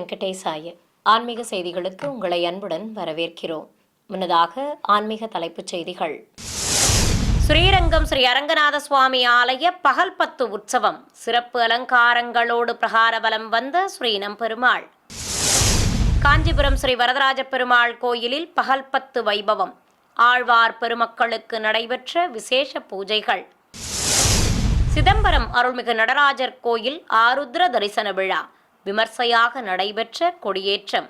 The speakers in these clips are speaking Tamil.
வெங்கடேசாய. ஆன்மீக செய்திகளுக்கு உங்களை அன்புடன் வரவேற்கிறோம். முன்னதாக ஆன்மீக தலைப்புச் செய்திகள். ஸ்ரீரங்கம் ஸ்ரீ அரங்கநாத சுவாமி ஆலய பகல் 10 உற்சவம் சிறப்பு அலங்காரங்களோடு பிரகாரவலம் வந்த ஸ்ரீ நம்பெருமாள். காஞ்சிபுரம் ஸ்ரீ வரதராஜ பெருமாள் கோயிலில் பகல் 10 வைபவம். ஆழ்வார் பெருமக்களுக்கு நடைபெற்ற விசேஷ பூஜைகள். சிதம்பரம் அருள்மிகு நடராஜர் கோயில் ஆருத்ர தரிசன விழா விமர்சையாக நடைபெற்ற கொடியேற்றம்.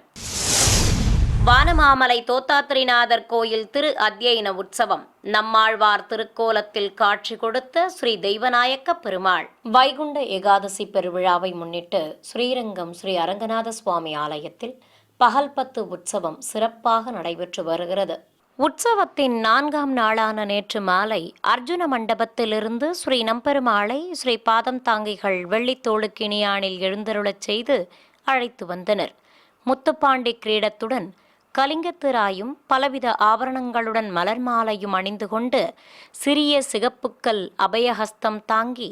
வானமாமலை தோத்தாத்ரிநாதர் கோயில் திரு அத்தியன உற்சவம். நம்மாழ்வார் திருக்கோலத்தில் காட்சி கொடுத்த ஸ்ரீ தெய்வநாயக்க பெருமாள். வைகுண்ட ஏகாதசி பெருவிழாவை முன்னிட்டு ஸ்ரீரங்கம் ஸ்ரீ அரங்கநாத சுவாமி ஆலயத்தில் பகல் 10 உற்சவம் சிறப்பாக நடைபெற்று வருகிறது. உற்சவத்தின் 4ஆம் நாளான நேற்று மாலை அர்ஜுன மண்டபத்திலிருந்து ஸ்ரீ நம்பெருமாளை ஸ்ரீ பாதம் தாங்கிகள் வெள்ளித்தோளுக்கிணியானில் எழுந்தருளச் செய்து அழைத்து வந்தனர். முத்துப்பாண்டி கிரீடத்துடன் கலிங்கத்திராயும் பலவித ஆபரணங்களுடன் மலர் மாலையும் அணிந்து கொண்டு சிறிய சிகப்புக்கல் அபயஹஸ்தம் தாங்கி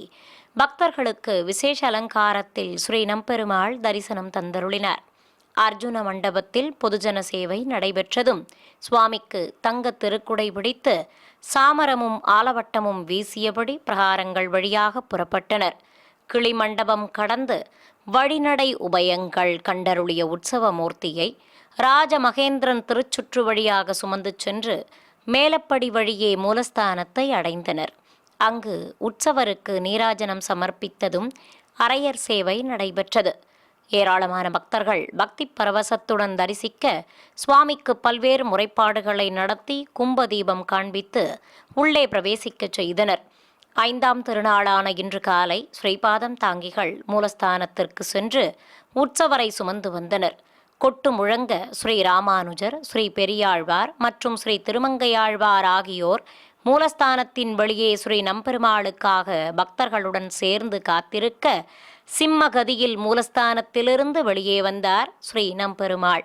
பக்தர்களுக்கு விசேஷ அலங்காரத்தில் ஸ்ரீ நம்பெருமாள் தரிசனம் தந்தருளினார். அர்ஜுன மண்டபத்தில் பொதுஜன சேவை நடைபெற்றதும் சுவாமிக்கு தங்க திருக்குடை பிடித்து சாமரமும் ஆலவட்டமும் வீசியபடி பிரகாரங்கள் வழியாக புறப்பட்டனர். கிளிமண்டபம் கடந்து வழிநடை உபயங்கள் கண்டருளிய உற்சவ மூர்த்தியை ராஜமகேந்திரன் திருச்சுற்று வழியாக சுமந்து சென்று மேலப்படி வழியே மூலஸ்தானத்தை அடைந்தனர். அங்கு உற்சவருக்கு நீராஜனம் சமர்ப்பித்ததும் அரையர் சேவை நடைபெற்றது. ஏராளமான பக்தர்கள் பக்தி பரவசத்துடன் தரிசிக்க சுவாமிக்கு பல்வேறு முறைப்பாடுகளை நடத்தி கும்பதீபம் காண்பித்து உள்ளே பிரவேசிக்க செய்தனர். 5ஆம் திருநாளான இன்று காலை ஸ்ரீபாதம் தாங்கிகள் மூலஸ்தானத்திற்கு சென்று உற்சவரை சுமந்து வந்தனர். கொட்டு முழங்க ஸ்ரீ ராமானுஜர், ஸ்ரீ பெரியாழ்வார் மற்றும் ஸ்ரீ திருமங்கையாழ்வார் ஆகியோர் மூலஸ்தானத்தின் வெளியே ஸ்ரீ நம்பெருமாளுக்காக பக்தர்களுடன் சேர்ந்து காத்திருக்க சிம்மகதியில் மூலஸ்தானத்திலிருந்து வெளியே வந்தார் ஸ்ரீ நம்பெருமாள்.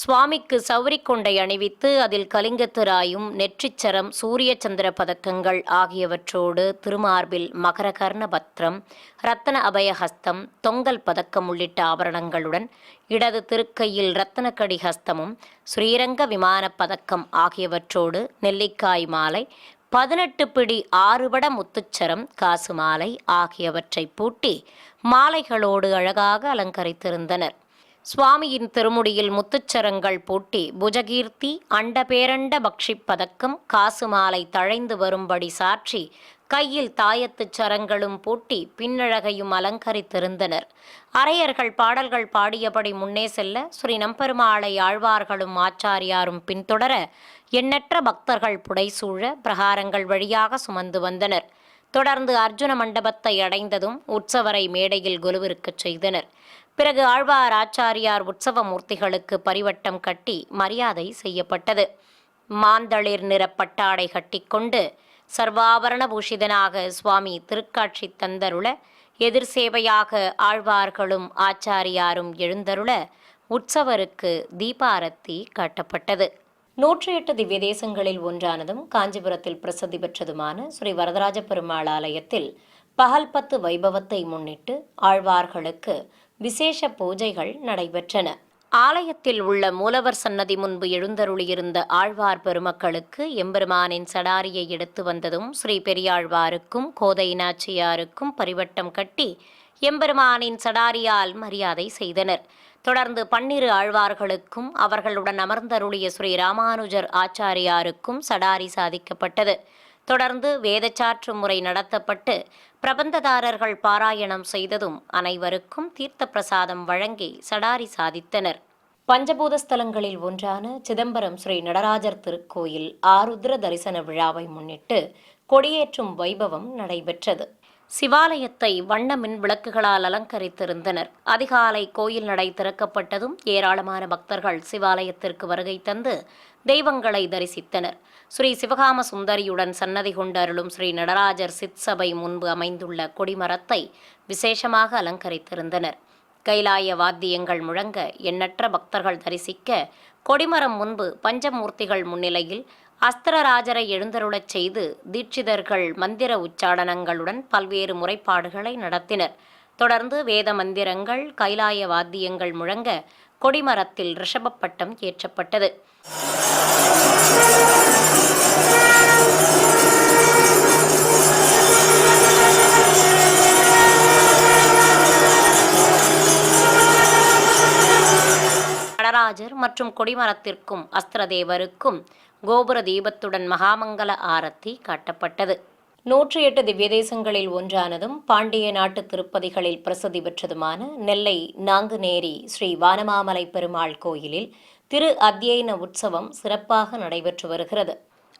சுவாமிக்கு சௌரிக்கொண்டை அணிவித்து அதில் கலிங்கத்திராயும் நெற்றிச்சரம் சூரிய சந்திர பதக்கங்கள் ஆகியவற்றோடு திருமார்பில் மகரகர்ண பத்ரம், இரத்தன அபயஹஸ்தம், தொங்கல் பதக்கம் உள்ளிட்ட ஆபரணங்களுடன் இடது திருக்கையில் இரத்தனக்கடி ஹஸ்தமும் ஸ்ரீரங்க விமான பதக்கம் ஆகியவற்றோடு நெல்லிக்காய் மாலை, 18 பிடி 6 வட முத்துச்சரம், காசு மாலை ஆகியவற்றை பூட்டி மாலைகளோடு அழகாக அலங்கரித்திருந்தனர். சுவாமியின் திருமுடியில் முத்துச்சரங்கள் பூட்டி புஜகீர்த்தி, அண்டபேரண்ட பக்ஷி பதக்கம், காசு மாலை தழைந்து வரும்படி சாற்றி கையில் தாயத்துச் சரங்களும் பூட்டி பின்னழகையும் அலங்கரித்திருந்தனர். அரையர்கள் பாடல்கள் பாடியபடி முன்னே செல்ல ஸ்ரீ நம்பெருமாளை ஆழ்வார்களும் ஆச்சாரியாரும் பின்தொடர எண்ணற்ற பக்தர்கள் புடைசூழ பிரகாரங்கள் வழியாக சுமந்து வந்தனர். தொடர்ந்து அர்ஜுன மண்டபத்தை அடைந்ததும் உற்சவரை மேடையில் கொலுவிருக்கச் செய்தனர். பிறகு ஆழ்வார் ஆச்சாரியார் உற்சவ மூர்த்திகளுக்கு பரிவட்டம் கட்டி மரியாதை செய்யப்பட்டது. மாந்தளிர் நிற பட்டாடை கட்டிக்கொண்டு சர்வாபரண பூஷிதனாக சுவாமி திருக்காட்சி தந்தருள எதிர் சேவையாக ஆழ்வார்களும் ஆச்சாரியாரும் எழுந்தருள உற்சவருக்கு தீபாரத்தி காட்டப்பட்டது. 108 திவ்ய தேசங்களில் ஒன்றானதும் காஞ்சிபுரத்தில் பிரசித்தி பெற்றதுமான ஸ்ரீ வரதராஜ பெருமாள் ஆலயத்தில் பகல் 10 வைபவத்தை முன்னிட்டு ஆழ்வார்களுக்கு விசேஷ பூஜைகள் நடைபெற்றன. ஆலயத்தில் உள்ள மூலவர் சன்னதி முன்பு எழுந்தருளியிருந்த ஆழ்வார் பெருமக்களுக்கு எம்பெருமானின் சடாரியை எடுத்து வந்ததும் ஸ்ரீ பெரியாழ்வாருக்கும் கோதை நாச்சியாருக்கும் பரிவட்டம் கட்டி எம்பெருமானின் சடாரியால் மரியாதை செய்தனர். தொடர்ந்து 12 ஆழ்வார்களுக்கும் அவர்களுடன் அமர்ந்தருளிய ஸ்ரீ ராமானுஜர் ஆச்சாரியாருக்கும் சடாரி சாதிக்கப்பட்டது. தொடர்ந்து வேதச்சாற்று முறை நடத்தப்பட்டு பிரபந்ததாரர்கள் பாராயணம் செய்ததும் அனைவருக்கும் தீர்த்த பிரசாதம் வழங்கி சடாரி சாதித்தனர். பஞ்சபூத ஸ்தலங்களில் ஒன்றான சிதம்பரம் ஸ்ரீ நடராஜர் திருக்கோயில் ஆருத்ர தரிசன விழாவை முன்னிட்டு கொடியேற்றும் வைபவம் நடைபெற்றது. சிவாலயத்தை வண்ண மின் விளக்குகளால் அலங்கரித்திருந்தனர். அதிகாலை கோயில் நடை திறக்கப்பட்டதும் ஏராளமான பக்தர்கள் சிவாலயத்திற்கு வருகை தந்து தெய்வங்களை தரிசித்தனர். ஸ்ரீ சிவகாம சுந்தரியுடன் சன்னதி கொண்டருளும் ஸ்ரீ நடராஜர் சிற்சபை முன்பு அமைந்துள்ள கொடிமரத்தை விசேஷமாக அலங்கரித்திருந்தனர். கைலாய வாத்தியங்கள் முழங்க எண்ணற்ற பக்தர்கள் தரிசிக்க கொடிமரம் முன்பு பஞ்சமூர்த்திகள் முன்னிலையில் அஸ்திரராஜரை எழுந்தருளச் செய்து தீட்சிதர்கள் மந்திர உச்சாடனங்களுடன் பல்வேறு முறைப்பாடுகளை நடத்தினர். தொடர்ந்து வேத மந்திரங்கள், கைலாய வாத்தியங்கள் முழங்க கொடிமரத்தில் ரிஷபப்பட்டம் ஏற்றப்பட்டது. நடராஜர் மற்றும் கொடிமரத்திற்கும் அஸ்திரதேவருக்கும் கோபுர தீபத்துடன் மகாமங்கல ஆரத்தி காட்டப்பட்டது. 108 திவ்ய தேசங்களில் ஒன்றானதும் பாண்டிய நாட்டு திருப்பதிகளில் பிரசித்தி பெற்றதுமான நெல்லை நாங்குநேரி ஸ்ரீ வானமாமலை பெருமாள் கோயிலில் திரு அத்தியன உற்சவம் சிறப்பாக நடைபெற்று வருகிறது.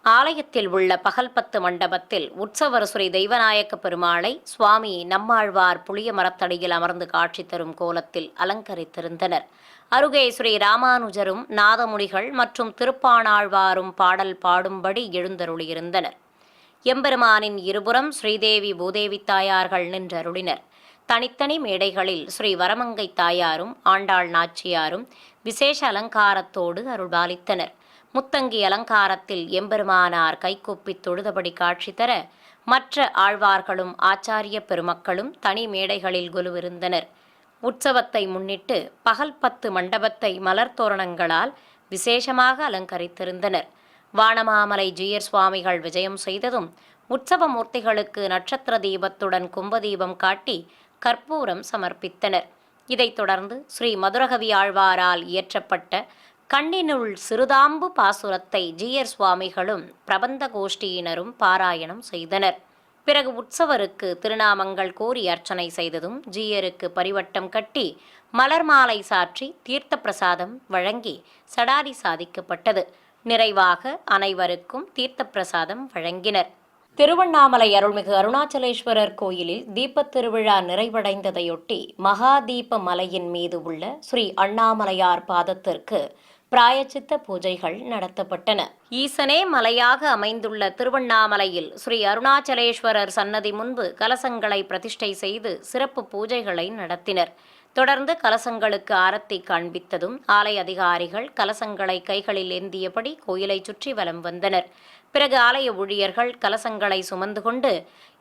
ஆலயத்தில் உள்ள பகல் 10 மண்டபத்தில் உற்சவர் ஸ்ரீ தெய்வநாயக்க பெருமாளை சுவாமி நம்மாழ்வார் புளிய மரத்தடியில் அமர்ந்து காட்சி தரும் கோலத்தில் அலங்கரித்திருந்தனர். அருகே ஸ்ரீ ராமானுஜரும் நாதமுனிகள் மற்றும் திருப்பாணாழ்வாரும் பாடல் பாடும்படி எழுந்தருளியிருந்தனர். எம்பெருமானின் இருபுறம் ஸ்ரீதேவி பூதேவி தாயார்கள் நின்றருளினர். தனித்தனி மேடைகளில் ஸ்ரீ வரமங்கை தாயாரும் ஆண்டாள் நாச்சியாரும் விசேஷ அலங்காரத்தோடு அருள்பாலித்தனர். முத்தங்கி அலங்காரத்தில் எம்பெருமானார் கைகூப்பி தொழுதபடி காட்சி தர மற்ற ஆழ்வார்களும் ஆச்சாரிய பெருமக்களும் தனி மேடைகளில் கொலுவிருந்தனர். உற்சவத்தை முன்னிட்டு பகல் 10 மண்டபத்தை மலர் தோரணங்களால் விசேஷமாக அலங்கரித்திருந்தனர். வானமாமலை ஜீயர் சுவாமிகள் விஜயம் செய்ததும் உற்சவ மூர்த்திகளுக்கு நட்சத்திர தீபத்துடன் கும்பதீபம் காட்டி கற்பூரம் சமர்ப்பித்தனர். இதைத் தொடர்ந்து ஸ்ரீ மதுரகவி ஆழ்வாரால் இயற்றப்பட்ட கண்ணினுள் சிறுதாம்பு பாசுரத்தை ஜீயர் சுவாமிகளும் பிரபந்த கோஷ்டியினரும் பாராயணம் செய்தனர். பிறகு உற்சவருக்கு திருநாமங்கள் கூறி அர்ச்சனை செய்ததும் ஜீயருக்கு பரிவட்டம் கட்டி மலர் மாலை சாற்றி தீர்த்த பிரசாதம் வழங்கி சடாதி சாதிக்கப்பட்டது. நிறைவாக அனைவருக்கும் தீர்த்த பிரசாதம் வழங்கினர். திருவண்ணாமலை அருள்மிகு அருணாச்சலேஸ்வரர் கோயிலில் தீபத் திருவிழா நிறைவடைந்ததையொட்டி மகாதீப மலையின் மீது உள்ள ஸ்ரீ அண்ணாமலையார் பாதத்திற்கு பிராயச்சித்த பூஜைகள் நடத்தப்பட்டன. ஈசனே மலையாக அமைந்துள்ள திருவண்ணாமலையில் ஸ்ரீ அருணாச்சலேஸ்வரர் சன்னதி முன்பு கலசங்களை பிரதிஷ்டை செய்து சிறப்பு பூஜைகளை நடத்தினர். தொடர்ந்து கலசங்களுக்கு ஆரத்தி காண்பித்ததும் ஆலய அதிகாரிகள் கலசங்களை கைகளில் ஏந்தியபடி கோயிலை சுற்றி வலம் வந்தனர். பிறகு ஆலய ஊழியர்கள் கலசங்களை சுமந்து கொண்டு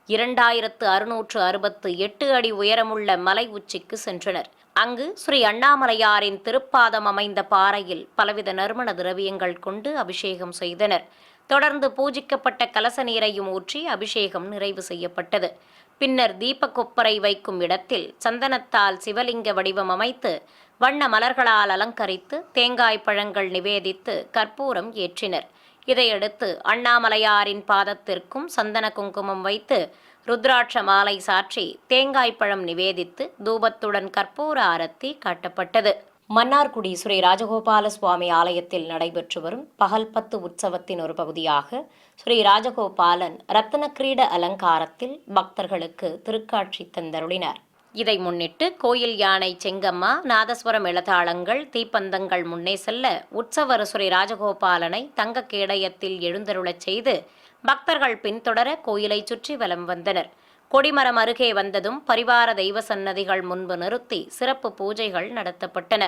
2668 அடி உயரமுள்ள மலை உச்சிக்கு சென்றனர். அங்கு ஸ்ரீ அண்ணாமலையாரின் திருப்பாதம் அமைந்த பாறையில் பலவித நறுமண திரவியங்கள் கொண்டு அபிஷேகம் செய்தனர். தொடர்ந்து பூஜிக்கப்பட்ட கலச நீரையும் ஊற்றி அபிஷேகம் நிறைவு செய்யப்பட்டது. பின்னர் தீபக்கொப்பரை வைக்கும் இடத்தில் சந்தனத்தால் சிவலிங்க வடிவம் அமைத்து வண்ண மலர்களால் அலங்கரித்து தேங்காய் பழங்கள் நிவேதித்து கற்பூரம் ஏற்றினர். இதையடுத்து அண்ணாமலையாரின் பாதத்திற்கும் சந்தன குங்குமம் வைத்து ருத்ராட்ச மாலை சாற்றி தேங்காய் பழம் நிவேதித்து தூபத்துடன் கற்பூர ஆரத்தி காட்டப்பட்டது. மன்னார்குடி ஸ்ரீ ராஜகோபால சுவாமி ஆலயத்தில் நடைபெற்று வரும் பகல் 10 உற்சவத்தின் ஒரு பகுதியாக ஸ்ரீ ராஜகோபாலன் ரத்ன கிரீட அலங்காரத்தில் பக்தர்களுக்கு திருக்காட்சி தந்தருளினார். இதை முன்னிட்டு கோயில் யானை செங்கம்மா, நாதஸ்வரம் எழுதாளங்கள், தீப்பந்தங்கள் முன்னே செல்ல உற்சவர் ஸ்ரீ ராஜகோபாலனை தங்க கேடயத்தில் எழுந்தருளச் செய்து பக்தர்கள் பின்தொடர கோயிலை சுற்றி வலம் வந்தனர். கொடிமரம் அருகே வந்ததும் பரிவார தெய்வ சன்னதிகள் முன்பு நிறுத்தி சிறப்பு பூஜைகள் நடத்தப்பட்டன.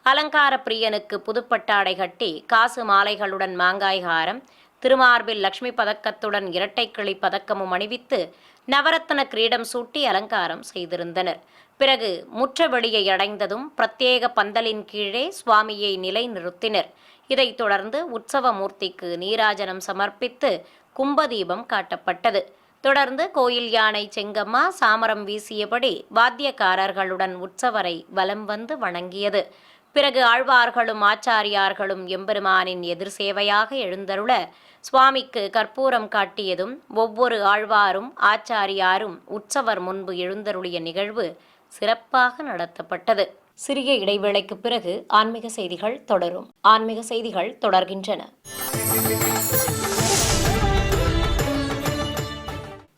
அலங்கார பிரியனுக்கு புதுப்பட்டாடை கட்டி காசு மாலைகளுடன் மாங்காய் ஹாரம், திருமார்பில் லட்சுமி பதக்கத்துடன் இரட்டை கிளி பதக்கமும் அணிவித்து நவரத்ன கிரீடம் சூட்டி அலங்காரம் செய்திருந்தனர். பிறகு முற்ற வெளியை அடைந்ததும் பிரத்யேக பந்தலின் கீழே சுவாமியை நிலை நிறுத்தினர். இதைத் தொடர்ந்து உற்சவ மூர்த்திக்கு நீராஜனம் சமர்ப்பித்து கும்பதீபம் காட்டப்பட்டது. தொடர்ந்து கோயில் யானை செங்கம்மா சாமரம் வீசியபடி வாத்தியக்காரர்களுடன் உற்சவரை வலம் வந்து வணங்கியது. பிறகு ஆழ்வார்களும் ஆச்சாரியார்களும் எம்பெருமானின் எதிர் சேவையாக எழுந்தருள சுவாமிக்கு கற்பூரம் காட்டியதும் ஒவ்வொரு ஆழ்வாரும் ஆச்சாரியாரும் உற்சவர் முன்பு எழுந்தருளிய நிகழ்வு சிறப்பாக நடத்தப்பட்டது. சிறிய இடைவேளைக்கு பிறகு ஆன்மீக செய்திகள் தொடரும். ஆன்மீக செய்திகள் தொடர்கின்றன.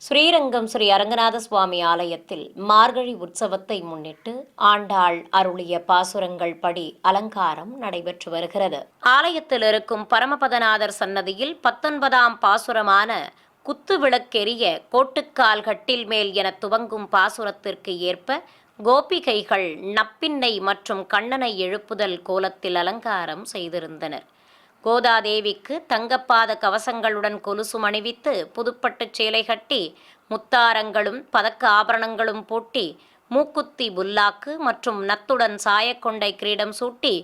ஸ்ரீரங்கம் ஸ்ரீ அரங்கநாத சுவாமி ஆலயத்தில் மார்கழி உற்சவத்தை முன்னிட்டு ஆண்டாள் அருளிய பாசுரங்கள் படி அலங்காரம் நடைபெற்று வருகிறது. ஆலயத்தில் இருக்கும் பரமபதநாதர் சன்னதியில் 19ஆம் பாசுரமான குத்து விளக்கெரிய கோட்டுக்கால் கட்டில் மேல் என துவங்கும் பாசுரத்திற்கு ஏற்ப கோபிகைகள் நப்பின்னை மற்றும் கண்ணனை எழுப்புதல் கோலத்தில் அலங்காரம் செய்திருந்தனர். கோதாதேவிக்கு தங்கப்பாத கவசங்களுடன் கொலுசும் அணிவித்து புதுப்பட்டுச் சேலை கட்டி முத்தாரங்களும் பதக்க ஆபரணங்களும் பூட்டி மூக்குத்தி புல்லாக்கு மற்றும் நத்துடன் சாயக்கொண்டை கிரீடம் சூட்டி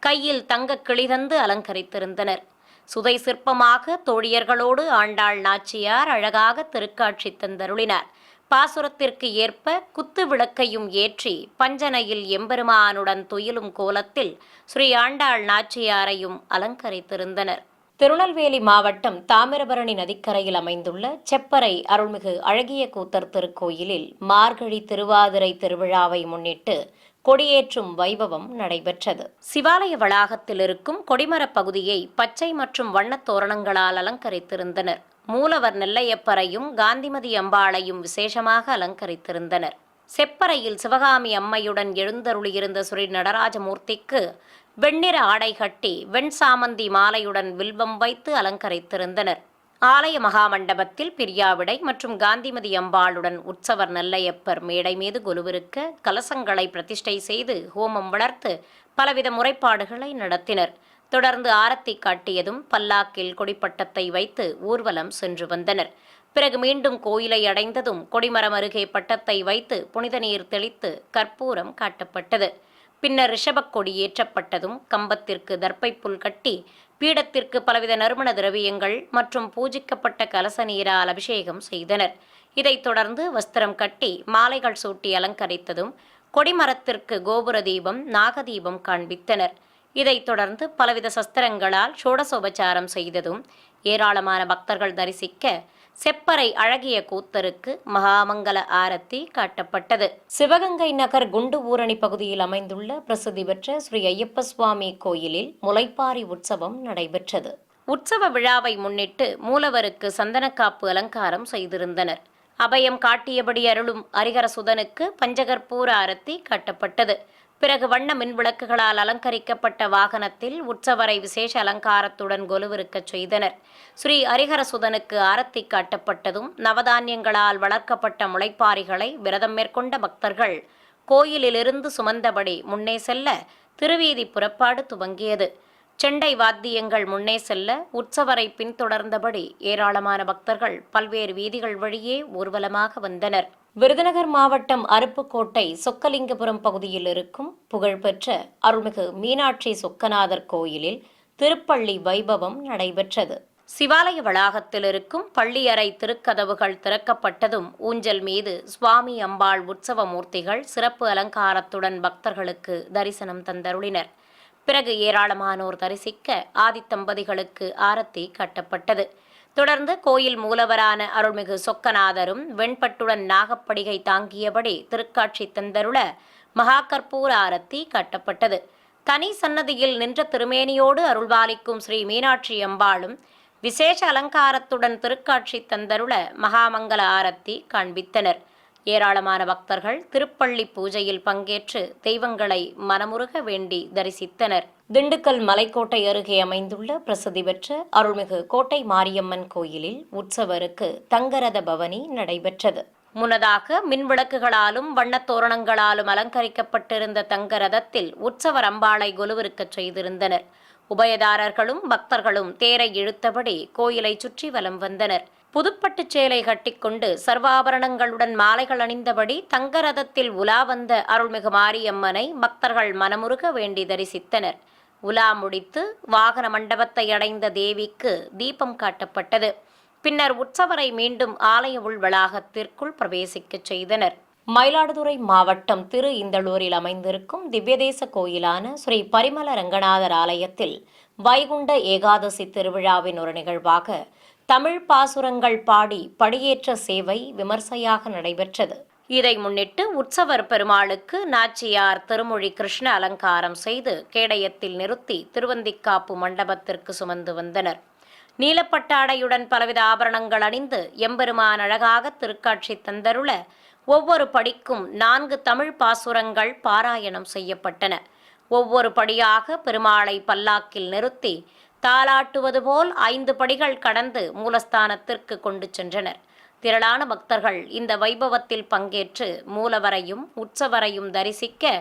கையில் தங்கக் கிளிதந்து அலங்கரித்திருந்தனர். சுதை சிற்பமாக தோழியர்களோடு ஆண்டாள் நாச்சியார் அழகாக திருக்காட்சி தந்தருளினார். பாசுரத்திற்கு ஏற்ப குத்து விளக்கையும் ஏற்றி பஞ்சனையில் எம்பெருமானுடன் துயிலும் கோலத்தில் ஸ்ரீ ஆண்டாள் நாச்சியாரையும் அலங்கரித்திருந்தனர். திருநெல்வேலி மாவட்டம் தாமிரபரணி நதிக்கரையில் அமைந்துள்ள செப்பரை அருள்மிகு அழகிய கூத்தர் திருக்கோயிலில் மார்கழி திருவாதிரை திருவிழாவை முன்னிட்டு கொடியேற்றும் வைபவம் நடைபெற்றது. சிவாலய வளாகத்தில் இருக்கும் கொடிமரப் பகுதியை பச்சை மற்றும் வண்ணத் தோரணங்களால் அலங்கரித்திருந்தனர். மூலவர் நெல்லையப்பரையும் காந்திமதி அம்பாளையும் விசேஷமாக அலங்கரித்திருந்தனர். செப்பறையில் சிவகாமி அம்மையுடன் எழுந்தருளியிருந்த ஸ்ரீ நடராஜமூர்த்திக்கு வெண்ணிற ஆடை கட்டி வெண்சாமந்தி மாலையுடன் வில்வம் வைத்து அலங்கரித்திருந்தனர். ஆலய மகாமண்டபத்தில் பிரியாவிடை மற்றும் காந்திமதி அம்பாளுடன் உற்சவர் நெல்லையப்பர் மேடை மீது கொலுவிருக்க கலசங்களை பிரதிஷ்டை செய்து ஹோமம் வளர்த்து பலவித முறைப்பாடுகளை நடத்தினர். தொடர்ந்து ஆரத்தி காட்டியதும் பல்லாக்கில் கொடிப்பட்டத்தை வைத்து ஊர்வலம் சென்று வந்தனர். பிறகு மீண்டும் கோயிலை அடைந்ததும் கொடிமரம் அருகே பட்டத்தை வைத்து புனித நீர் தெளித்து கற்பூரம் காட்டப்பட்டது. பின்னர் ரிஷபக் கொடி ஏற்றப்பட்டதும் கம்பத்திற்கு தர்ப்பை புல் கட்டி பீடத்திற்கு பலவித நறுமண திரவியங்கள் மற்றும் பூஜிக்கப்பட்ட கலச நீரால் அபிஷேகம் செய்தனர். இதைத் தொடர்ந்து வஸ்திரம் கட்டி மாலைகள் சூட்டி அலங்கரித்ததும் கொடிமரத்திற்கு கோபுர தீபம் நாகதீபம் காண்பித்தனர். இதைத் தொடர்ந்து பலவித சஸ்திரங்களால் ஷோடசோபச்சாரம் செய்ததும் ஏராளமான பக்தர்கள் தரிசிக்க செப்பரை அழகிய கூத்தருக்கு மகாமங்கல ஆரத்தி காட்டப்பட்டது. சிவகங்கை நகர் குண்டு ஊரணி பகுதியில் அமைந்துள்ள பிரசித்தி பெற்ற ஸ்ரீ ஐயப்ப சுவாமி கோயிலில் முளைப்பாரி உற்சவம் நடைபெற்றது. உற்சவ விழாவை முன்னிட்டு மூலவருக்கு சந்தனக்காப்பு அலங்காரம் செய்திருந்தனர். அபயம் காட்டியபடி அருளும் ஹரிஹரசுதனுக்கு பஞ்சகற்பூர ஆரத்தி காட்டப்பட்டது. பிறகு வண்ண மின் விளக்குகளால் அலங்கரிக்கப்பட்ட வாகனத்தில் உற்சவரை விசேஷ அலங்காரத்துடன் கொலுவிருக்கச் செய்தனர். ஸ்ரீ ஹரிஹரசுதனுக்கு ஆரத்தி காட்டப்பட்டதும் நவதானியங்களால் வளர்க்கப்பட்ட முளைப்பாரிகளை விரதம் மேற்கொண்ட பக்தர்கள் கோயிலிலிருந்து சுமந்தபடி முன்னே செல்ல திருவீதி புறப்பாடு துவங்கியது. செண்டை வாத்தியங்கள் முன்னே செல்ல உற்சவரை பின்தொடர்ந்தபடி ஏராளமான பக்தர்கள் பல்வேறு வீதிகள் வழியே ஊர்வலமாக வந்தனர். விருதுநகர் மாவட்டம் அருப்புக்கோட்டை சொக்கலிங்கபுரம் பகுதியில் இருக்கும் புகழ்பெற்ற அருள்மிகு மீனாட்சி சொக்கநாதர் கோயிலில் திருப்பள்ளி வைபவம் நடைபெற்றது. சிவாலய வளாகத்தில் இருக்கும் பள்ளியறை திருக்கதவுகள் திறக்கப்பட்டதும் ஊஞ்சல் மீது சுவாமி அம்பாள் உற்சவ மூர்த்திகள் சிறப்பு அலங்காரத்துடன் பக்தர்களுக்கு தரிசனம் தந்தருளினர். பிறகு ஏராளமானோர் தரிசிக்க ஆதித்தம்பதிகளுக்கு ஆரத்தி காட்டப்பட்டது. தொடர்ந்து கோயில் மூலவரான அருள்மிகு சொக்கநாதரும் வெண்பட்டுடன் நாகப்படிகை தாங்கியபடி திருக்காட்சி தந்தருள மகா கற்பூர ஆரத்தி காட்டப்பட்டது. தனி சன்னதியில் நின்ற திருமேனியோடு அருள்பாலிக்கும் ஸ்ரீ மீனாட்சி அம்பாளும் விசேஷ அலங்காரத்துடன் திருக்காட்சி தந்தருள மகாமங்கல ஆரத்தி காண்பித்தனர். ஏராளமான பக்தர்கள் திருப்பள்ளி பூஜையில் பங்கேற்று தெய்வங்களை மனமுருக வேண்டி தரிசித்தனர். திண்டுக்கல் மலைக்கோட்டை அருகே அமைந்துள்ள பிரசித்தி பெற்ற அருள்மிகு கோட்டை மாரியம்மன் கோயிலில் உற்சவருக்கு தங்கரத பவனி நடைபெற்றது. முன்னதாக மின்விளக்குகளாலும் வண்ணத் தோரணங்களாலும் அலங்கரிக்கப்பட்டிருந்த தங்க ரதத்தில் உற்சவர் அம்பாளை கொலுவிருக்கச் செய்திருந்தனர். உபயதாரர்களும் பக்தர்களும் தேரை இழுத்தபடி கோயிலை சுற்றி வலம் வந்தனர். புதுப்பட்டு சேலை கட்டிக்கொண்டு சர்வாபரணங்களுடன் மாலைகள் அணிந்தபடி தங்க ரதத்தில் உலா வந்த அருள்மிகு மாரியம்மனை பக்தர்கள் மனமுருக வேண்டி தரிசித்தனர். உலா முடித்து வாகன மண்டபத்தை அடைந்த தேவிக்கு தீபம் காட்டப்பட்டது. பின்னர் உற்சவரை மீண்டும் ஆலய உள் வளாகத்திற்குள் பிரவேசிக்கச் செய்தனர். மயிலாடுதுறை மாவட்டம் திரு இந்தளூரில் அமைந்திருக்கும் திவ்யதேச கோயிலான ஸ்ரீ பரிமள ரங்கநாதர் ஆலயத்தில் வைகுண்ட ஏகாதசி திருவிழாவின் ஒரு நிகழ்வாக தமிழ் பாசுரங்கள் பாடி படியேற்ற சேவை விமர்சையாக நடைபெற்றது. இதை முன்னிட்டு உற்சவர் பெருமாளுக்கு நாச்சியார் திருமொழி கிருஷ்ண அலங்காரம் செய்து கேடயத்தில் நிறுத்தி திருவந்திக்காப்பு மண்டபத்திற்கு சுமந்து வந்தனர். நீலப்பட்டாடையுடன் பலவித ஆபரணங்கள் அணிந்து எம்பெருமான் அழகாக திருக்காட்சி தந்தருள ஒவ்வொரு படிக்கும் 4 தமிழ் பாசுரங்கள் பாராயணம் செய்யப்பட்டன. ஒவ்வொரு படியாக பெருமாளை பல்லாக்கில் நிறுத்தி தாலாட்டுவது போல் 5 படிகள் கடந்து மூலஸ்தானத்திற்கு கொண்டு சென்றனர். திரளான பக்தர்கள் இந்த வைபவத்தில் பங்கேற்று மூலவரையும் உற்சவரையும் தரிசிக்க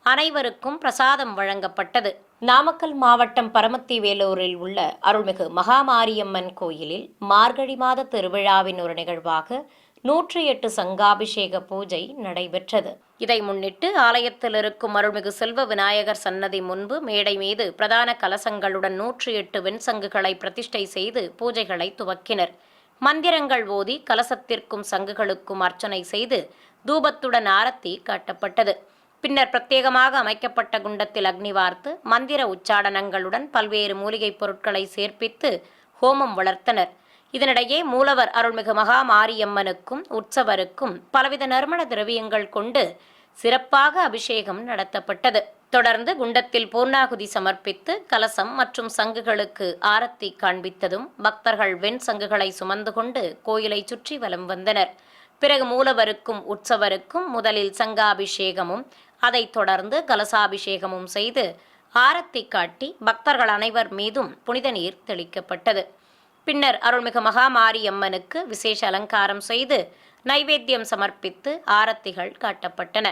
அனைவருக்கும் பிரசாதம் வழங்கப்பட்டது. நாமக்கல் மாவட்டம் பரமத்தி வேலூரில் உள்ள அருள்மிகு மகாமாரியம்மன் கோயிலில் மார்கழி மாத திருவிழாவின் ஒரு நிகழ்வாக 108 சங்காபிஷேக பூஜை நடைபெற்றது. இதை முன்னிட்டு ஆலயத்தில் இருக்கும் அருள்மிகு செல்வ விநாயகர் சன்னதி முன்பு மேடை மீது பிரதான கலசங்களுடன் 108 வெண்சங்குகளை பிரதிஷ்டை செய்து பூஜைகளை துவக்கினர். மந்திரங்கள் ஓதி கலசத்திற்கும் சங்குகளுக்கும் அர்ச்சனை செய்து தூபத்துடன் ஆரத்தி காட்டப்பட்டது. பின்னர் பிரத்யேகமாக அமைக்கப்பட்ட குண்டத்தில் அக்னி வார்த்து மந்திர உச்சாடனங்களுடன் பல்வேறு மூலிகைப் பொருட்களை சேர்ப்பித்து ஹோமம் வளர்த்தனர். இதனிடையே மூலவர் அருள்மிகு மகா மாரியம்மனுக்கும் உற்சவருக்கும் பலவித நறுமண திரவியங்கள் கொண்டு சிறப்பாக அபிஷேகம் நடத்தப்பட்டது. தொடர்ந்து குண்டத்தில் பூர்ணாகுதி சமர்ப்பித்து கலசம் மற்றும் சங்குகளுக்கு ஆரத்தி காண்பித்ததும் பக்தர்கள் வெண் சங்குகளை சுமந்து கொண்டு கோயிலை சுற்றி வலம் வந்தனர். பிறகு மூலவருக்கும் உற்சவருக்கும் முதலில் சங்காபிஷேகமும் அதைத் தொடர்ந்து கலசாபிஷேகமும் செய்து ஆரத்தி காட்டி பக்தர்கள் அனைவர் மீதும் புனித நீர் தெளிக்கப்பட்டது. பின்னர் அருள்மிகு மகாமாரியம்மனுக்கு விசேஷ அலங்காரம் செய்து நைவேத்தியம் சமர்ப்பித்து ஆரத்திகள் காட்டப்பட்டன.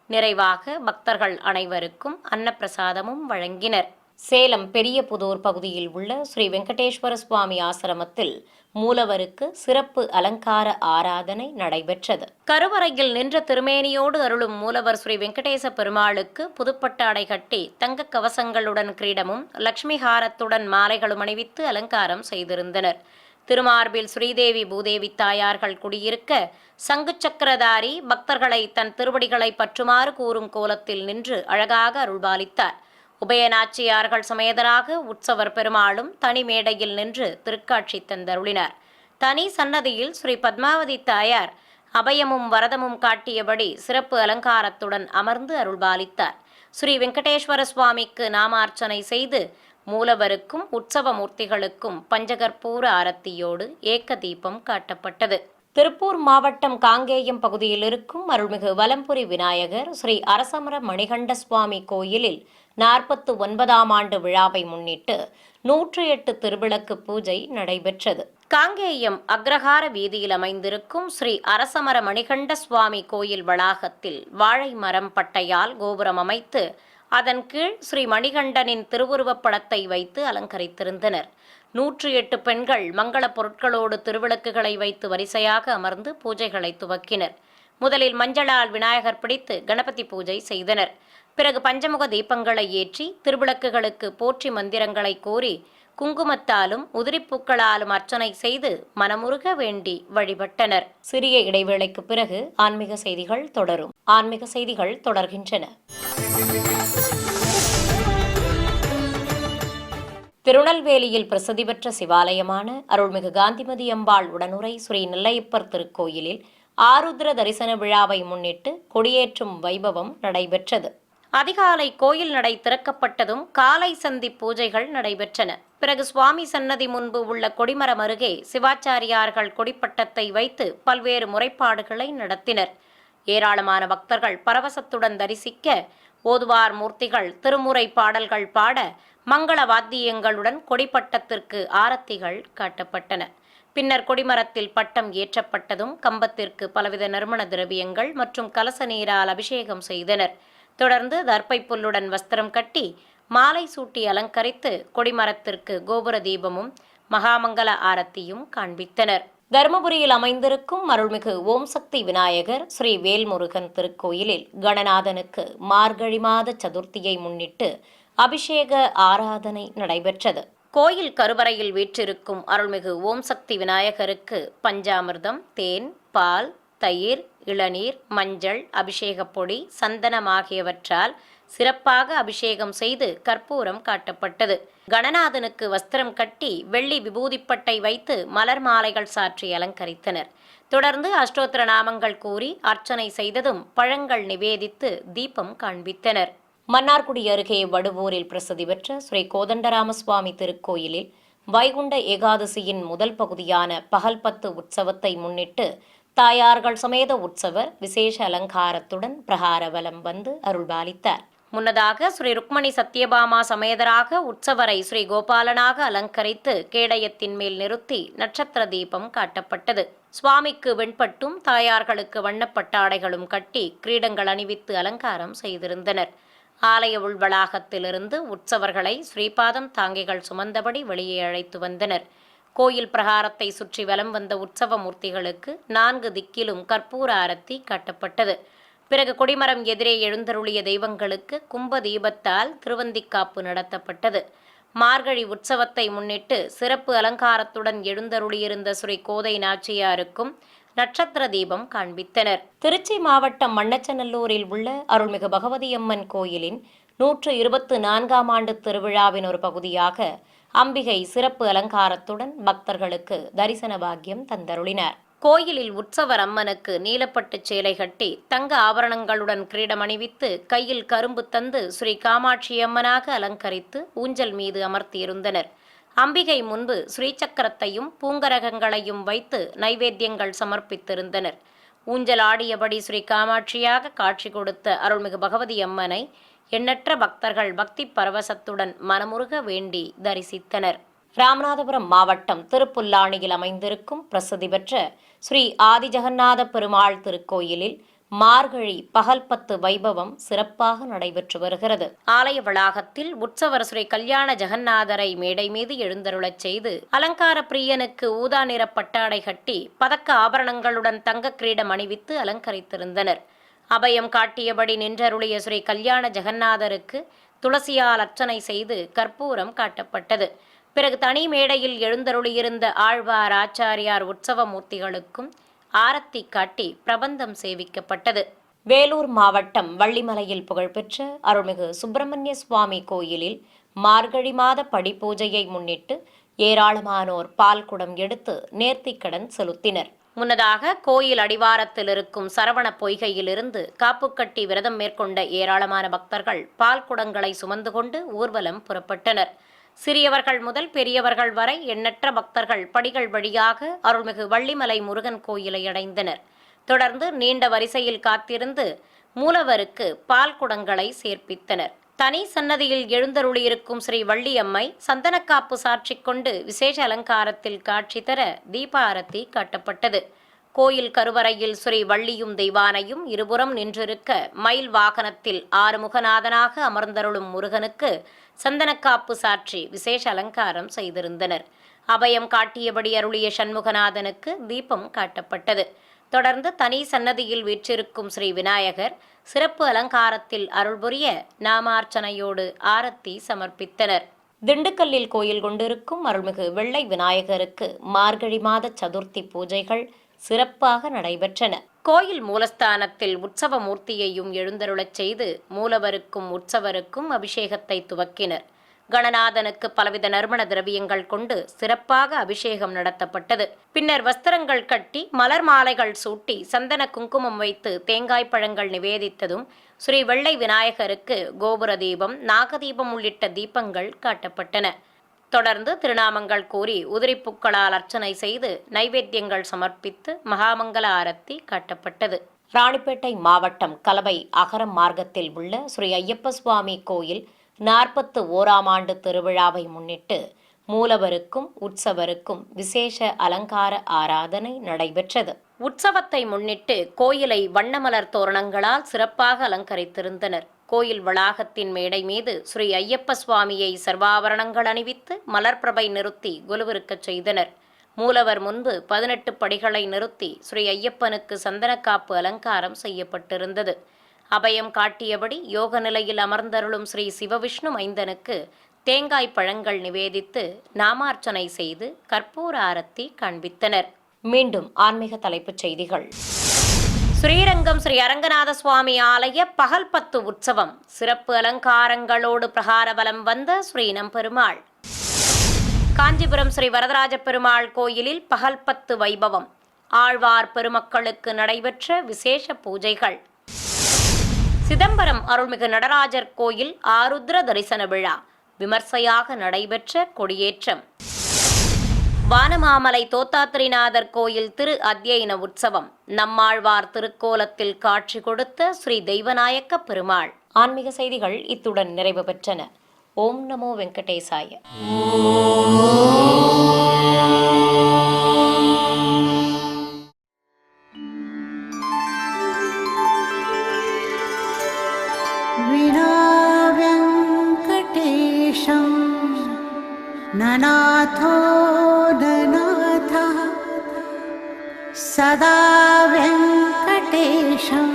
நிறைவாக பக்தர்கள் அனைவருக்கும் அன்னப்பிரசாதமும் வழங்கினர். சேலம் பெரிய புதூர் பகுதியில் உள்ள ஸ்ரீ வெங்கடேஸ்வர சுவாமி ஆசிரமத்தில் மூலவருக்கு சிறப்பு அலங்கார ஆராதனை நடைபெற்றது. கருவறையில் நின்ற திருமேனியோடு அருளும் மூலவர் ஸ்ரீ வெங்கடேச பெருமாளுக்கு புதுப்பட்டாடை கட்டி தங்க கவசங்களுடன் கிரீடமும் லட்சுமிஹாரத்துடன் மாலைகளும் அணிவித்து அலங்காரம் செய்திருந்தனர். திருமார்பில் ஸ்ரீதேவி பூதேவி தாயார்கள் குடியிருக்க சங்கு சக்கரதாரி பக்தர்களை தன் திருவடிகளை பற்றுமாறு கூறும் கோலத்தில் நின்று அழகாக அருள்பாலித்தார். உபயநாச்சியார்கள் சமேதராக உற்சவர் பெருமாளும் தனி மேடையில் நின்று திருக்காட்சி தந்தருளினார். தனி சன்னதியில் ஸ்ரீ பத்மாவதி தாயார் அபயமும் வரதமும் காட்டியபடி சிறப்பு அலங்காரத்துடன் அமர்ந்து அருள்பாலித்தார். ஸ்ரீ வெங்கடேஸ்வர சுவாமிக்கு நாமார்ச்சனை செய்து மூலவருக்கும் உற்சவ மூர்த்திகளுக்கும் பஞ்சகற்பூர ஆரத்தியோடு ஏக்க தீபம் காட்டப்பட்டது. திருப்பூர் மாவட்டம் காங்கேயம் பகுதியில் இருக்கும் அருள்மிகு வலம்புரி விநாயகர் ஸ்ரீ அரசமர மணிகண்ட சுவாமி கோயிலில் 49ஆம் ஆண்டு விழாவை முன்னிட்டு 108 திருவிளக்கு பூஜை நடைபெற்றது. காங்கேயம் அக்ரஹார வீதியில் அமைந்திருக்கும் ஸ்ரீ அரசமர மணிகண்ட சுவாமி கோயில் வளாகத்தில் வாழை மரம் பட்டையால் கோபுரம் அமைத்து அதன் கீழ் ஸ்ரீ மணிகண்டனின் திருவுருவப் படத்தை வைத்து அலங்கரித்திருந்தனர். 108 பெண்கள் மங்கள பொருட்களோடு திருவிளக்குகளை வைத்து வரிசையாக அமர்ந்து பூஜைகளை துவக்கினர். முதலில் மஞ்சளால் விநாயகர் பிடித்து கணபதி பூஜை செய்தனர். பிறகு பஞ்சமுக தீபங்களை ஏற்றி திருவிளக்குகளுக்கு போற்றி மந்திரங்களை கூறி குங்குமத்தாலும் உதிரிப்பூக்களாலும் அர்ச்சனை செய்து மனமுருக வேண்டி வழிபட்டனர். சிறிய இடைவேளைக்கு பிறகு ஆன்மீக செய்திகள் தொடரும். ஆன்மீக செய்திகள் தொடர்கின்றன. திருநெல்வேலியில் பிரசித்தி பெற்ற சிவாலயமான அருள்மிகு காந்திமதி அம்பாள் உடனுரை ஸ்ரீ நெல்லையப்பர் திருக்கோயிலில் ஆருத்ர தரிசன விழாவை முன்னிட்டு கொடியேற்றும் வைபவம் நடைபெற்றது. அதிகாலை கோயில் நடை திறக்கப்பட்டதும் காலை சந்தி பூஜைகள் நடைபெற்றன. பிறகு சுவாமி சன்னதி முன்பு உள்ள கொடிமரம் அருகே சிவாச்சாரியார்கள் கொடிப்பட்டத்தை வைத்து பல்வேறு முறைப்பாடுகளை நடத்தினர். ஏராளமான பக்தர்கள் பரவசத்துடன் தரிசிக்க ஓதுவார் மூர்த்திகள் திருமுறை பாடல்கள் பாட மங்கள வாத்தியங்களுடன் கொடிப்பட்டத்திற்கு ஆரத்திகள் காட்டப்பட்டன. பின்னர் கொடிமரத்தில் பட்டம் ஏற்றப்பட்டதும் கம்பத்திற்கு பலவித நறுமண திரவியங்கள் மற்றும் கலச நீரால் அபிஷேகம் செய்தனர். தொடர்ந்து தர்ப்பை புல்லுடன் வஸ்திரம் கட்டி மாலை சூட்டி அலங்கரித்து கொடிமரத்திற்கு கோபுர தீபமும் மகாமங்கல ஆரத்தியும் காண்பித்தனர். தருமபுரியில் அமைந்திருக்கும் அருள்மிகு ஓம் சக்தி விநாயகர் ஸ்ரீ வேல்முருகன் திருக்கோயிலில் கணநாதனுக்கு மார்கழி மாத சதுர்த்தியை முன்னிட்டு அபிஷேக ஆராதனை நடைபெற்றது. கோயில் கருவறையில் வீற்றிருக்கும் அருள்மிகு ஓம் சக்தி விநாயகருக்கு பஞ்சாமிர்தம், தேன், பால், தயிர், இளநீர், மஞ்சள், அபிஷேகப் பொடி, சந்தனம் ஆகியவற்றால் சிறப்பாக அபிஷேகம் செய்து கற்பூரம் காட்டப்பட்டது. கணநாதனுக்கு வஸ்திரம் கட்டி வெள்ளி விபூதிப்பட்டை வைத்து மலர் மாலைகள் சாற்றி அலங்கரித்தனர். தொடர்ந்து அஷ்டோத்திர நாமங்கள் கூறி அர்ச்சனை செய்ததும் பழங்கள் நிவேதித்து தீபம் காண்பித்தனர். மன்னார்குடி அருகே வடுவூரில் பிரசித்தி பெற்ற ஸ்ரீ கோதண்டராமசுவாமி திருக்கோயிலில் வைகுண்ட ஏகாதசியின் முதல் பகுதியான பகல் 10 உற்சவத்தை முன்னிட்டு தாயார்கள் சமேத உற்சவர் விசேஷ அலங்காரத்துடன் பிரகார வலம் வந்து அருள்பாலித்தார். முன்னதாக ஸ்ரீ ருக்மணி சத்யபாமா சமேதராக உற்சவரை ஸ்ரீ கோபாலனாக அலங்கரித்து கேடயத்தின் மேல் நிறுத்தி நட்சத்திர தீபம் காட்டப்பட்டது. சுவாமிக்கு வெண்பட்டும் தாயார்களுக்கு வண்ணப்பட்டாடைகளும் கட்டி கிரீடங்கள் அணிவித்து அலங்காரம் செய்திருந்தனர். ஆலய உள்வளாகத்திலிருந்து உற்சவர்களை ஸ்ரீபாதம் தாங்கிகள் சுமந்தபடி வெளியே அழைத்து வந்தனர். கோயில் பிரகாரத்தை சுற்றி வலம் வந்த உற்சவ மூர்த்திகளுக்கு 4 திக்கிலும் கற்பூர ஆரத்தி காட்டப்பட்டது. பிறகு கொடிமரம் எதிரே எழுந்தருளிய தெய்வங்களுக்கு கும்ப தீபத்தால் திருவந்திக்காப்பு நடத்தப்பட்டது. மார்கழி உற்சவத்தை முன்னிட்டு சிறப்பு அலங்காரத்துடன் எழுந்தருளியிருந்த ஸ்ரீ கோதை நாச்சியாருக்கும் நட்சத்திர தீபம் காண்பித்தனர். திருச்சி மாவட்டம் மண்ணச்சநல்லூரில் உள்ள அருள்மிகு பகவதியம்மன் கோயிலின் 124ஆம் ஆண்டு திருவிழாவின் ஒரு பகுதியாக அம்பிகை சிறப்பு அலங்காரத்துடன் பக்தர்களுக்கு தரிசன பாக்கியம் தந்தருளினார். கோயிலில் உற்சவர் அம்மனுக்கு நீலப்பட்டு சேலை கட்டி தங்க ஆபரணங்களுடன் கிரீடம் அணிவித்து கையில் கரும்பு தந்து ஸ்ரீ காமாட்சி அம்மனாக அலங்கரித்து ஊஞ்சல் மீது அமர்த்தியிருந்தனர். அம்பிகை முன்பு ஸ்ரீசக்கரத்தையும் பூங்கரகங்களையும் வைத்து நைவேத்தியங்கள் சமர்ப்பித்திருந்தனர். ஊஞ்சல் ஆடியபடி ஸ்ரீ காமாட்சியாக காட்சி கொடுத்த அருள்மிகு பகவதி அம்மனை எண்ணற்ற பக்தர்கள் பக்தி பரவசத்துடன் மனமுருக வேண்டி தரிசித்தனர். ராமநாதபுரம் மாவட்டம் திருப்புல்லானியில் அமைந்திருக்கும் பிரசித்தி பெற்ற ஸ்ரீ ஆதிஜகநாத பெருமாள் திருக்கோயிலில் மார்கழி பகல் 10 வைபவம் சிறப்பாக நடைபெற்று வருகிறது. ஆலய வளாகத்தில் உற்சவர் ஸ்ரீ கல்யாண ஜெகநாதரை மேடை மீது எழுந்தருளச் செய்து அலங்கார பிரியனுக்கு ஊதா நிற பட்டாடை கட்டி பதக்க ஆபரணங்களுடன் தங்க கிரீடம் அணிவித்து அலங்கரித்திருந்தனர். அபயம் காட்டியபடி நின்றருளிய ஸ்ரீ கல்யாண ஜெகநாதருக்கு துளசியால் அர்ச்சனை செய்து கற்பூரம் காட்டப்பட்டது. பிறகு தனி மேடையில் எழுந்தருளியிருந்த ஆழ்வார் ஆச்சாரியார் உற்சவ மூர்த்திகளுக்கும் ஆரத்தி காட்டி பிரபந்தம் சேவிக்கப்பட்டது. வேலூர் மாவட்டம் வள்ளிமலையில் புகழ்பெற்ற அருள்மிகு சுப்பிரமணிய சுவாமி கோயிலில் மார்கழி மாத படிப்பூஜையை முன்னிட்டு ஏராளமானோர் பால் குடம் எடுத்து நேர்த்திக்கடன் செலுத்தினர். முன்னதாக கோயில் அடிவாரத்தில் இருக்கும் சரவண பொய்கையிலிருந்து காப்புக்கட்டி விரதம் மேற்கொண்ட ஏராளமான பக்தர்கள் பால் குடங்களை சுமந்து கொண்டு ஊர்வலம் புறப்பட்டனர். சிறியவர்கள் முதல் பெரியவர்கள் வரை எண்ணற்ற பக்தர்கள் படிகள் வழியாக அருள்மிகு வள்ளிமலை முருகன் கோயிலை அடைந்தனர். தொடர்ந்து நீண்ட வரிசையில் காத்திருந்து மூலவருக்கு பால் குடங்களை சேர்ப்பித்தனர். தனி சன்னதியில் எழுந்தருளியிருக்கும் ஸ்ரீ வள்ளியம்மை சந்தனக்காப்பு சாற்றிக் கொண்டு விசேஷ அலங்காரத்தில் காட்சி தர தீபாரத்தி காட்டப்பட்டது. கோயில் கருவறையில் ஸ்ரீ வள்ளியும் தெய்வானையும் இருபுறம் நின்றிருக்க மயில் வாகனத்தில் ஆறுமுகநாதனாக அமர்ந்தருளும் முருகனுக்கு சந்தனக்காப்பு சாற்றி விசேஷ அலங்காரம் செய்திருந்தனர். அபயம் காட்டியபடி அருளிய சண்முகநாதனுக்கு தீபம் காட்டப்பட்டது. தொடர்ந்து தனி சன்னதியில் வீற்றிருக்கும் ஸ்ரீ விநாயகர் சிறப்பு அலங்காரத்தில் அருள்புரிய நாமார்ச்சனையோடு ஆரத்தி சமர்ப்பித்தனர். திண்டுக்கல்லில் கோயில் கொண்டிருக்கும் அருள்மிகு வெள்ளை விநாயகருக்கு மார்கழி மாத சதுர்த்தி பூஜைகள் சிறப்பாக நடைபெற்றன. கோயில் மூலஸ்தானத்தில் உற்சவ மூர்த்தியையும் எழுந்தருளச் செய்து மூலவருக்கும் உற்சவருக்கும் அபிஷேகத்தை துவக்கினர். கணநாதனுக்கு பலவித நறுமண திரவியங்கள் கொண்டு சிறப்பாக அபிஷேகம் நடத்தப்பட்டது. பின்னர் வஸ்திரங்கள் கட்டி மலர் மாலைகள் சூட்டி சந்தன குங்குமம் வைத்து தேங்காய் பழங்கள் நிவேதித்ததும் ஸ்ரீ வெள்ளை விநாயகருக்கு கோபுர தீபம், நாகதீபம் உள்ளிட்ட தீபங்கள் காட்டப்பட்டன. தொடர்ந்து திருநாமங்கள் கூறி உதிரிப்பூக்களால் அர்ச்சனை செய்து நைவேத்தியங்கள் சமர்ப்பித்து மகாமங்கல ஆரத்தி காட்டப்பட்டது. ராணிப்பேட்டை மாவட்டம் கலவை அகரம் மார்க்கத்தில் உள்ள ஸ்ரீ ஐயப்ப சுவாமி கோயில் 41ஆம் ஆண்டு திருவிழாவை முன்னிட்டு மூலவருக்கும் உற்சவருக்கும் விசேஷ அலங்கார ஆராதனை நடைபெற்றது. உற்சவத்தை முன்னிட்டு கோயிலை வண்ணமலர் தோரணங்களால் சிறப்பாக அலங்கரித்திருந்தனர். கோயில் வளாகத்தின் மேடை மீது ஸ்ரீ ஐயப்ப சுவாமியை சர்வாபரணங்கள் அணிவித்து மலர்பிரபை நிறுத்தி குலுவிருக்கச் செய்தனர். மூலவர் முன்பு 18 படிகளை நிறுத்தி ஸ்ரீ ஐயப்பனுக்கு சந்தனக்காப்பு அலங்காரம் செய்யப்பட்டிருந்தது. அபயம் காட்டியபடி யோக நிலையில் அமர்ந்தருளும் ஸ்ரீ சிவவிஷ்ணு மைந்தனுக்கு தேங்காய் பழங்கள் நிவேதித்து நாமார்ச்சனை செய்து கற்பூர ஆரத்தி காண்பித்தனர். மீண்டும் ஆன்மீக தலைப்புச் செய்திகள். ஸ்ரீரங்கம் ஸ்ரீ அரங்கநாத சுவாமி ஆலய பகல் 10 உற்சவம் சிறப்பு அலங்காரங்களோடு பிரகாரவலம் வந்த ஸ்ரீ நம்பெருமாள். காஞ்சிபுரம் ஸ்ரீ வரதராஜ பெருமாள் கோயிலில் பகல் 10 வைபவம். ஆழ்வார் பெருமக்களுக்கு நடைபெற்ற விசேஷ பூஜைகள். சிதம்பரம் அருள்மிகு நடராஜர் கோயில் ஆருத்ர தரிசன விழா விமர்சையாக நடைபெற்ற கொடியேற்றம். வானமாமலை தோத்தாத்ரிநாதர் கோயில் திரு அத்தியன உற்சவம். நம்மாழ்வார் திருக்கோலத்தில் காட்சி கொடுத்த ஸ்ரீ தெய்வநாயக்க பெருமாள். ஆன்மீக செய்திகள் இத்துடன் நிறைவு பெற்றன. ஓம் நமோ வெங்கடேசாய. ननाथो ननाथो सदा वेङ्कटेशं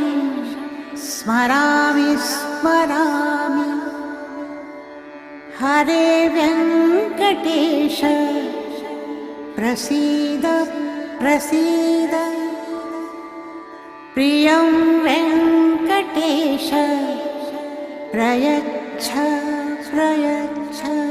स्मरामि स्मरामि। हरे वेङ्कटेश प्रसीद प्रसीद। प्रियं वेङ्कटेश प्रयच्छ प्रयच्छ।